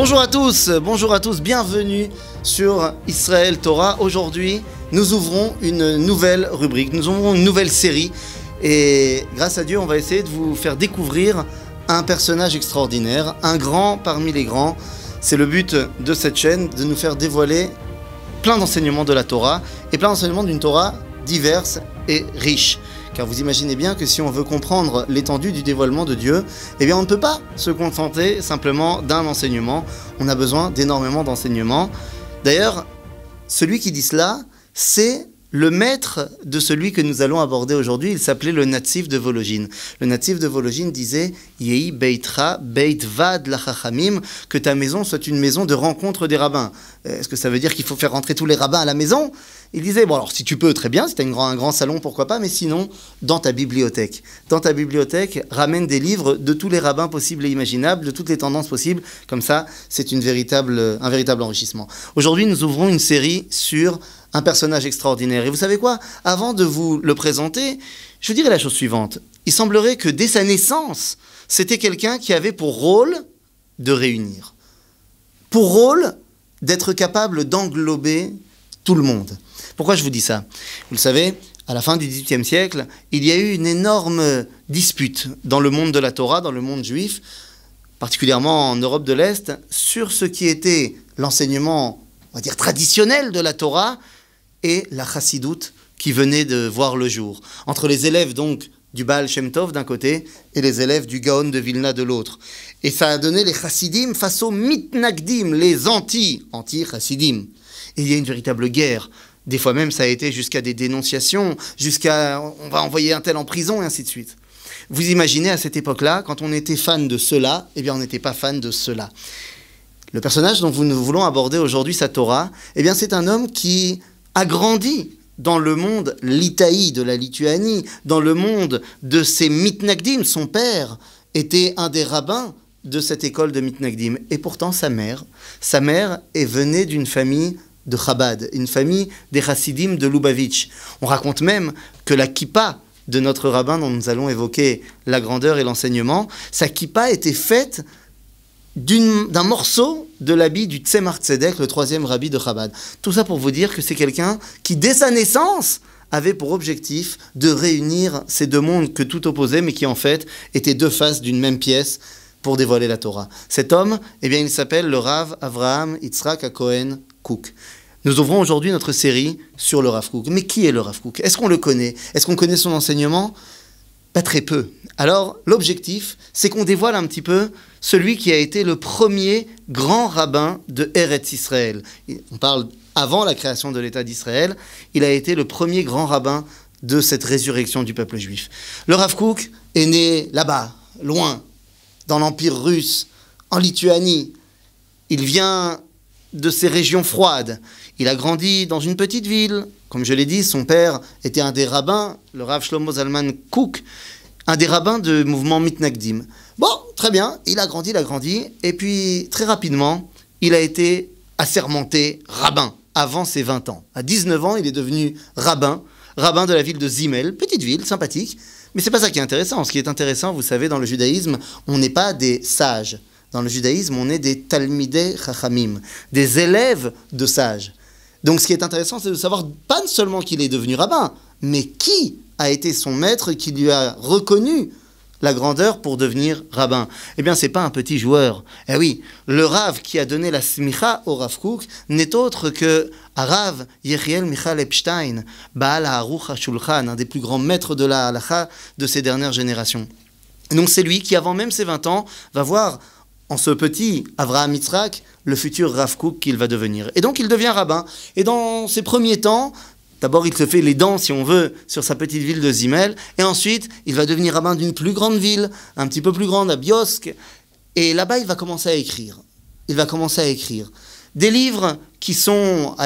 bonjour à tous, bienvenue sur Israël Torah. Aujourd'hui, nous ouvrons une nouvelle rubrique, nous ouvrons une nouvelle série et grâce à Dieu, on va essayer de vous faire découvrir un personnage extraordinaire, un grand parmi les grands. C'est le but de cette chaîne, de nous faire dévoiler plein d'enseignements de la Torah et plein d'enseignements d'une Torah diverse et riche. Car vous imaginez bien que si on veut comprendre l'étendue du dévoilement de Dieu, eh bien on ne peut pas se contenter simplement d'un enseignement. On a besoin d'énormément d'enseignements. D'ailleurs, celui qui dit cela, c'est le maître de celui que nous allons aborder aujourd'hui. Il s'appelait le Natsif de Volojine. Le Natsif de Volojine disait « Yehi beitra beit vad lachachamim » que ta maison soit une maison de rencontre des rabbins. Est-ce que ça veut dire qu'il faut faire rentrer tous les rabbins à la maison ? Il disait « Bon alors si tu peux, très bien, si tu as un grand salon, pourquoi pas, mais sinon, dans ta bibliothèque. Dans ta bibliothèque, ramène des livres de tous les rabbins possibles et imaginables, de toutes les tendances possibles. Comme ça, c'est un véritable enrichissement. » Aujourd'hui, nous ouvrons une série sur un personnage extraordinaire. Et vous savez quoi ? Avant de vous le présenter, je vous dirais la chose suivante. Il semblerait que dès sa naissance, c'était quelqu'un qui avait pour rôle de réunir. Pour rôle d'être capable d'englober tout le monde. Pourquoi je vous dis ça ? Vous le savez, à la fin du XVIIIe siècle, il y a eu une énorme dispute dans le monde de la Torah, dans le monde juif, particulièrement en Europe de l'Est, sur ce qui était l'enseignement, on va dire, traditionnel de la Torah, et la chassidoute qui venait de voir le jour. Entre les élèves donc du Baal Shem Tov d'un côté et les élèves du Gaon de Vilna de l'autre. Et ça a donné les chassidim face aux mitnagdim, les anti-chassidim. Et il y a une véritable guerre. Des fois même ça a été jusqu'à des dénonciations, jusqu'à on va envoyer un tel en prison et ainsi de suite. Vous imaginez à cette époque-là, quand on était fan de cela, eh bien on n'était pas fan de cela. Le personnage dont nous voulons aborder aujourd'hui sa Torah, eh bien c'est un homme qui a grandi dans le monde litaï de la Lituanie, dans le monde de ses mitnagdim. Son père était un des rabbins de cette école de mitnagdim. Et pourtant sa mère venait d'une famille de Chabad, une famille des chassidim de Lubavitch. On raconte même que la kippa de notre rabbin dont nous allons évoquer la grandeur et l'enseignement, sa kippa était faite d'un morceau de l'habit du Tzemar Tzedek, le troisième rabbi de Chabad. Tout ça pour vous dire que c'est quelqu'un qui, dès sa naissance, avait pour objectif de réunir ces deux mondes que tout opposait, mais qui en fait étaient deux faces d'une même pièce pour dévoiler la Torah. Cet homme, eh bien, il s'appelle le Rav Avraham Yitzhak HaKohen Kook. Nous ouvrons aujourd'hui notre série sur le Rav Kook. Mais qui est le Rav Kook ? Est-ce qu'on le connaît ? Est-ce qu'on connaît son enseignement ? Pas très peu. Alors, l'objectif, c'est qu'on dévoile un petit peu celui qui a été le premier grand rabbin de Eretz Israël. On parle avant la création de l'État d'Israël. Il a été le premier grand rabbin de cette résurrection du peuple juif. Le Rav Kook est né là-bas, loin, dans l'Empire russe, en Lituanie. Il vient de ces régions froides. Il a grandi dans une petite ville. Comme je l'ai dit, son père était un des rabbins, le Rav Shlomo Zalman Kook, un des rabbins de mouvement Mitnagdim. Bon, très bien, il a grandi, et puis très rapidement, il a été assermenté rabbin avant ses 20 ans. À 19 ans, il est devenu rabbin de la ville de Zimel, petite ville, sympathique, mais c'est pas ça qui est intéressant. Ce qui est intéressant, vous savez, dans le judaïsme, on n'est pas des sages. Dans le judaïsme, on est des talmidei chachamim, des élèves de sages. Donc ce qui est intéressant, c'est de savoir pas seulement qu'il est devenu rabbin, mais qui a été son maître qui lui a reconnu la grandeur pour devenir rabbin. Eh bien, c'est pas un petit joueur. Eh oui, le Rav qui a donné la smicha au Rav Kook n'est autre que Rav Yechiel Michal Epstein, Baal HaAruch HaShulchan, un des plus grands maîtres de la halacha de ces dernières générations. Et donc c'est lui qui, avant même ses 20 ans, va voir en ce petit Avraham Yitzhak le futur Rav Kook qu'il va devenir. Et donc il devient rabbin. Et dans ses premiers temps, d'abord, il se fait les dents, si on veut, sur sa petite ville de Zimel. Et ensuite, il va devenir rabbin d'une plus grande ville, un petit peu plus grande, à Biosk. Et là-bas, il va commencer à écrire. Des livres qui sont,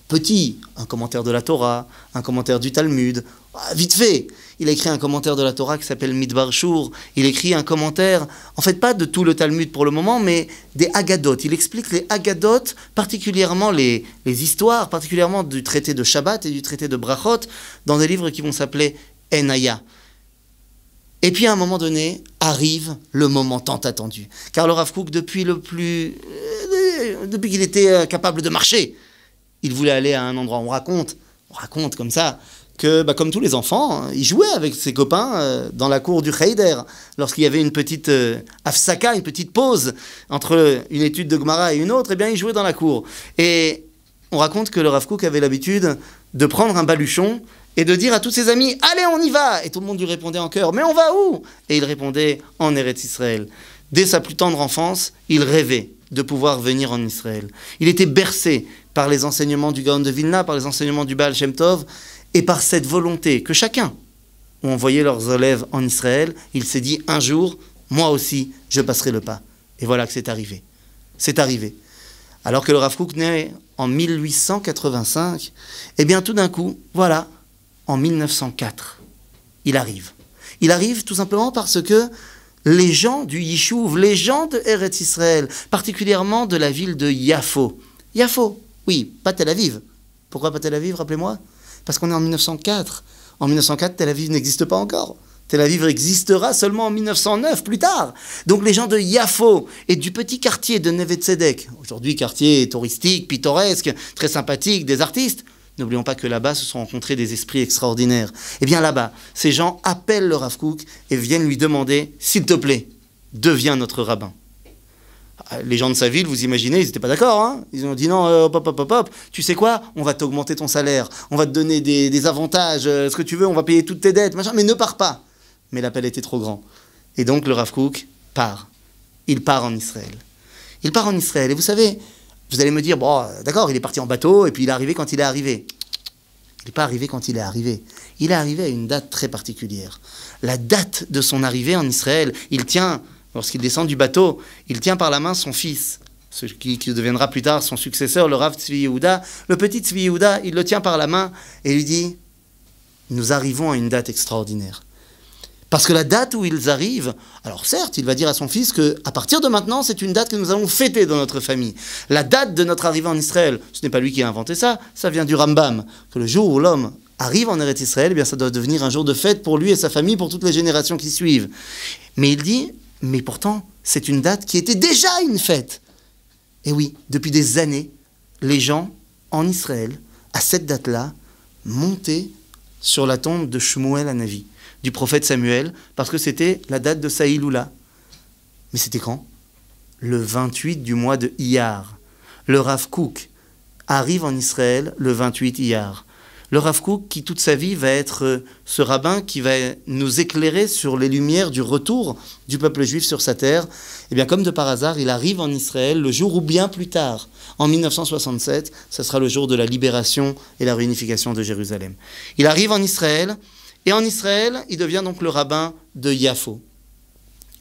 petits. Un commentaire de la Torah, un commentaire du Talmud. Vite fait. Il a écrit un commentaire de la Torah qui s'appelle Midbar Shur. Il écrit un commentaire, en fait pas de tout le Talmud pour le moment, mais des Haggadot. Il explique les Haggadot, particulièrement les histoires, particulièrement du traité de Shabbat et du traité de Brachot, dans des livres qui vont s'appeler Enaya. Et puis à un moment donné, arrive le moment tant attendu. Car le Rav Kook, depuis qu'il était capable de marcher, il voulait aller à un endroit. On raconte comme ça, que comme tous les enfants, il jouait avec ses copains dans la cour du Cheder. Lorsqu'il y avait une petite afsaka, une petite pause entre une étude de Gemara et une autre, eh bien il jouait dans la cour. Et on raconte que le Rav Kook avait l'habitude de prendre un baluchon et de dire à tous ses amis « Allez, on y va !» Et tout le monde lui répondait en chœur « Mais on va où ?» Et il répondait « En Eretz Israël ». Dès sa plus tendre enfance, il rêvait de pouvoir venir en Israël. Il était bercé par les enseignements du Gaon de Vilna, par les enseignements du Baal Shem Tov, et par cette volonté que chacun ont envoyé leurs élèves en Israël. Il s'est dit un jour, moi aussi, je passerai le pas. Et voilà que c'est arrivé. C'est arrivé. Alors que le Rav Kook naît en 1885, eh bien tout d'un coup, voilà, en 1904, il arrive. Il arrive tout simplement parce que les gens du Yishuv, les gens de Eretz Israël, particulièrement de la ville de Yafo. Yafo, oui, pas Tel Aviv. Pourquoi pas Tel Aviv, rappelez-moi? Parce qu'on est en 1904. En 1904, Tel Aviv n'existe pas encore. Tel Aviv existera seulement en 1909, plus tard. Donc les gens de Yafo et du petit quartier de Neve Tzedek, aujourd'hui quartier touristique, pittoresque, très sympathique, des artistes, n'oublions pas que là-bas se sont rencontrés des esprits extraordinaires. Eh bien là-bas, ces gens appellent le Rav Kook et viennent lui demander « S'il te plaît, deviens notre rabbin ». Les gens de sa ville, vous imaginez, ils n'étaient pas d'accord. Hein, ils ont dit non, hop, tu sais quoi, on va t'augmenter ton salaire, on va te donner des avantages, ce que tu veux, on va payer toutes tes dettes, machin, mais ne pars pas. Mais l'appel était trop grand. Et donc le Rav Kook part. Il part en Israël. Il part en Israël. Et vous savez, vous allez me dire, bon, d'accord, il est parti en bateau et puis il est arrivé quand il est arrivé. Il n'est pas arrivé quand il est arrivé. Il est arrivé à une date très particulière. La date de son arrivée en Israël, il tient, lorsqu'il descend du bateau, il tient par la main son fils, ce qui deviendra plus tard son successeur, le Rav Tzvi Yehuda. Le petit Tzvi Yehuda, il le tient par la main et lui dit, nous arrivons à une date extraordinaire. Parce que la date où ils arrivent, alors certes, il va dire à son fils qu'à partir de maintenant, c'est une date que nous allons fêter dans notre famille. La date de notre arrivée en Israël, ce n'est pas lui qui a inventé ça, ça vient du Rambam, que le jour où l'homme arrive en Eretz Israël, eh bien ça doit devenir un jour de fête pour lui et sa famille, pour toutes les générations qui suivent. Mais il dit, mais pourtant, c'est une date qui était déjà une fête. Et oui, depuis des années, les gens en Israël, à cette date-là, montaient sur la tombe de Shmuel Hanavi, du prophète Samuel, parce que c'était la date de sa Iloula. Mais c'était quand? Le 28 du mois de Iyar. Le Rav Kook arrive en Israël le 28 Iyar. Le Rav Kook, qui toute sa vie va être ce rabbin qui va nous éclairer sur les lumières du retour du peuple juif sur sa terre, et bien comme de par hasard, il arrive en Israël le jour où bien plus tard, en 1967, ce sera le jour de la libération et la réunification de Jérusalem. Il arrive en Israël, et en Israël, il devient donc le rabbin de Yafo.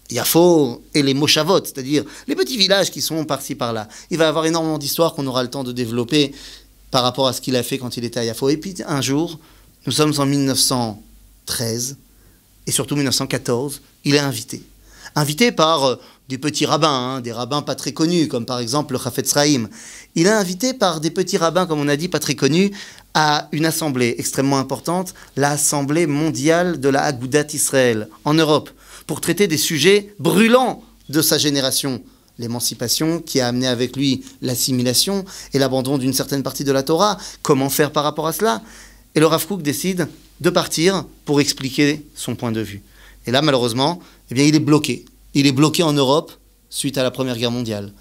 Yafo et les Moshavot, c'est-à-dire les petits villages qui sont par-ci par-là. Il va y avoir énormément d'histoires qu'on aura le temps de développer par rapport à ce qu'il a fait quand il était à Yafo. Et puis un jour, nous sommes en 1913, et surtout 1914, il est invité. Invité par des petits rabbins, des rabbins pas très connus, comme par exemple le Chafetz Chaim. Il est invité par des petits rabbins, comme on a dit, pas très connus, à une assemblée extrêmement importante, l'Assemblée mondiale de la Agudat Israël, en Europe, pour traiter des sujets brûlants de sa génération. L'émancipation qui a amené avec lui l'assimilation et l'abandon d'une certaine partie de la Torah. Comment faire par rapport à cela? Et le Rav Kook décide de partir pour expliquer son point de vue. Et là, malheureusement, eh bien, il est bloqué. Il est bloqué en Europe suite à la Première Guerre mondiale.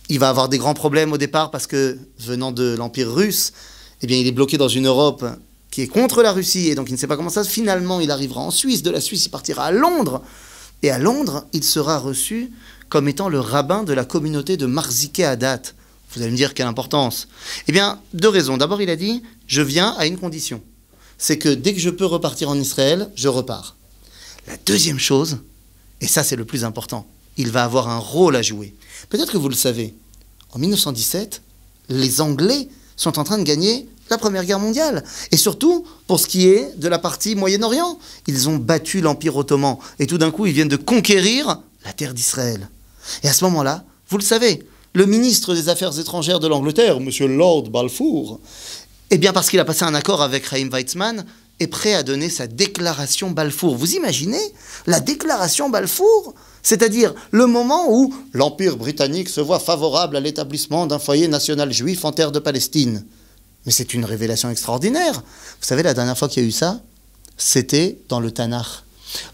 Il va avoir des grands problèmes au départ parce que, venant de l'Empire russe, eh bien, il est bloqué dans une Europe qui est contre la Russie et donc il ne sait pas comment ça. Finalement, il arrivera en Suisse. De la Suisse, il partira à Londres. Et à Londres, il sera reçu comme étant le rabbin de la communauté de Marzikei Hadat. Vous allez me dire quelle importance. Eh bien, deux raisons. D'abord, il a dit, je viens à une condition. C'est que dès que je peux repartir en Israël, je repars. La deuxième chose, et ça c'est le plus important, il va avoir un rôle à jouer. Peut-être que vous le savez, en 1917, les Anglais sont en train de gagner la Première Guerre mondiale. Et surtout, pour ce qui est de la partie Moyen-Orient, ils ont battu l'Empire ottoman. Et tout d'un coup, ils viennent de conquérir la terre d'Israël. Et à ce moment-là, vous le savez, le ministre des Affaires étrangères de l'Angleterre, M. Lord Balfour, eh bien parce qu'il a passé un accord avec Chaim Weizmann, est prêt à donner sa déclaration Balfour. Vous imaginez la déclaration Balfour? C'est-à-dire le moment où l'Empire britannique se voit favorable à l'établissement d'un foyer national juif en terre de Palestine. Mais c'est une révélation extraordinaire. Vous savez, la dernière fois qu'il y a eu ça, c'était dans le Tanakh.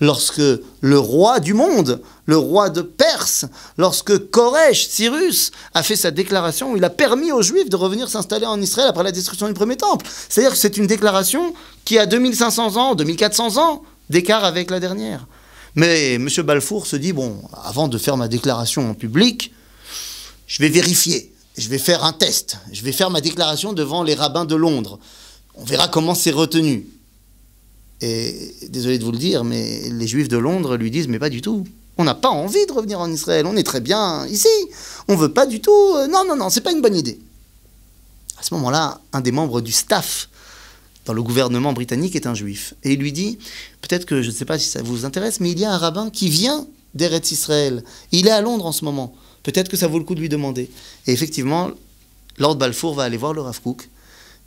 Lorsque le roi du monde, le roi de Perse, lorsque Koresh, Cyrus, a fait sa déclaration où il a permis aux Juifs de revenir s'installer en Israël après la destruction du premier temple. C'est-à-dire que c'est une déclaration qui a 2500 ans, 2400 ans d'écart avec la dernière. Mais M. Balfour se dit, bon, avant de faire ma déclaration en public, je vais vérifier, je vais faire un test, je vais faire ma déclaration devant les rabbins de Londres. On verra comment c'est retenu. Et désolé de vous le dire, mais les Juifs de Londres lui disent, mais pas du tout. On n'a pas envie de revenir en Israël, on est très bien ici. On ne veut pas du tout. Non, c'est pas une bonne idée. À ce moment-là, un des membres du staff dans le gouvernement britannique est un Juif. Et il lui dit, peut-être que, je ne sais pas si ça vous intéresse, mais il y a un rabbin qui vient d'Eretz Israël. Il est à Londres en ce moment. Peut-être que ça vaut le coup de lui demander. Et effectivement, Lord Balfour va aller voir le Rav Kook.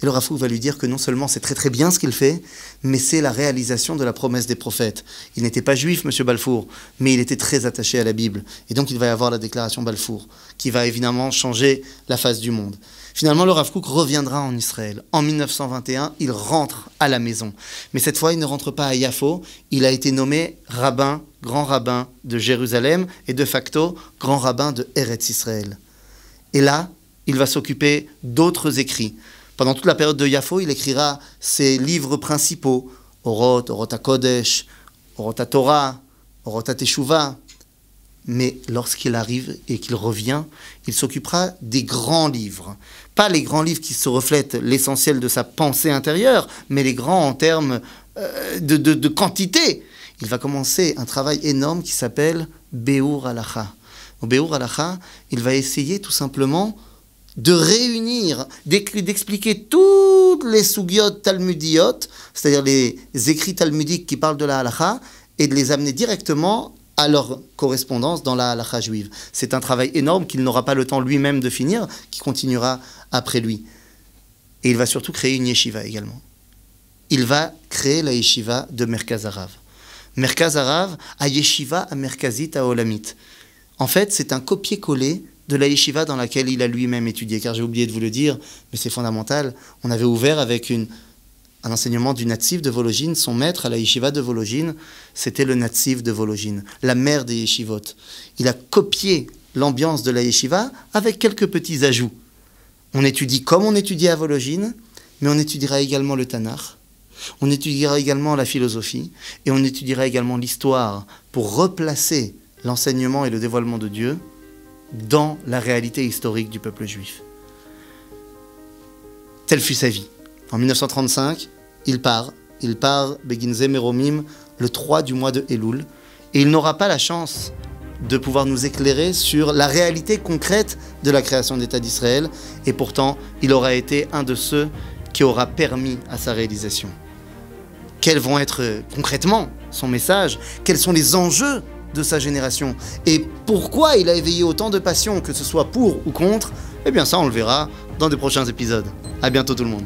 Et le Rav Kook va lui dire que non seulement c'est très très bien ce qu'il fait, mais c'est la réalisation de la promesse des prophètes. Il n'était pas juif, M. Balfour, mais il était très attaché à la Bible. Et donc il va y avoir la déclaration Balfour, qui va évidemment changer la face du monde. Finalement, le Rav Kook reviendra en Israël. En 1921, il rentre à la maison. Mais cette fois, il ne rentre pas à Yafo. Il a été nommé rabbin, grand rabbin de Jérusalem, et de facto, grand rabbin de Eretz Israël. Et là, il va s'occuper d'autres écrits. Pendant toute la période de Yafo, il écrira ses livres principaux, Orot, Orot HaKodesh, Orot HaTorah, Orot HaTeshuvah. Mais lorsqu'il arrive et qu'il revient, il s'occupera des grands livres. Pas les grands livres qui se reflètent l'essentiel de sa pensée intérieure, mais les grands en termes de quantité. Il va commencer un travail énorme qui s'appelle Beur Halacha. Au Beur Halacha, il va essayer tout simplement de réunir, d'expliquer toutes les sugyot talmudiyot, c'est-à-dire les écrits talmudiques qui parlent de la halacha, et de les amener directement à leur correspondance dans la halacha juive. C'est un travail énorme qu'il n'aura pas le temps lui-même de finir, qui continuera après lui. Et il va surtout créer une yeshiva également. Il va créer la yeshiva de Merkaz Harav. Merkaz Harav a yeshiva à Merkazit à Olamit. En fait, c'est un copier-coller de la yeshiva dans laquelle il a lui-même étudié. Car j'ai oublié de vous le dire, mais c'est fondamental. On avait ouvert avec un enseignement du Natsif de Vologine. Son maître à la yeshiva de Vologine, c'était le Natsif de Vologine, la mère des yeshivot. Il a copié l'ambiance de la yeshiva avec quelques petits ajouts. On étudie comme on étudiait à Vologine, mais on étudiera également le Tanakh, on étudiera également la philosophie, et on étudiera également l'histoire pour replacer l'enseignement et le dévoilement de Dieu dans la réalité historique du peuple juif. Telle fut sa vie. En 1935, il part Beginze Meromim, le 3 du mois de Elul, et il n'aura pas la chance de pouvoir nous éclairer sur la réalité concrète de la création d'État d'Israël, et pourtant, il aura été un de ceux qui aura permis à sa réalisation. Quels vont être concrètement son message? Quels sont les enjeux de sa génération? Et pourquoi il a éveillé autant de passion, que ce soit pour ou contre? Eh bien ça, on le verra dans des prochains épisodes. À bientôt tout le monde.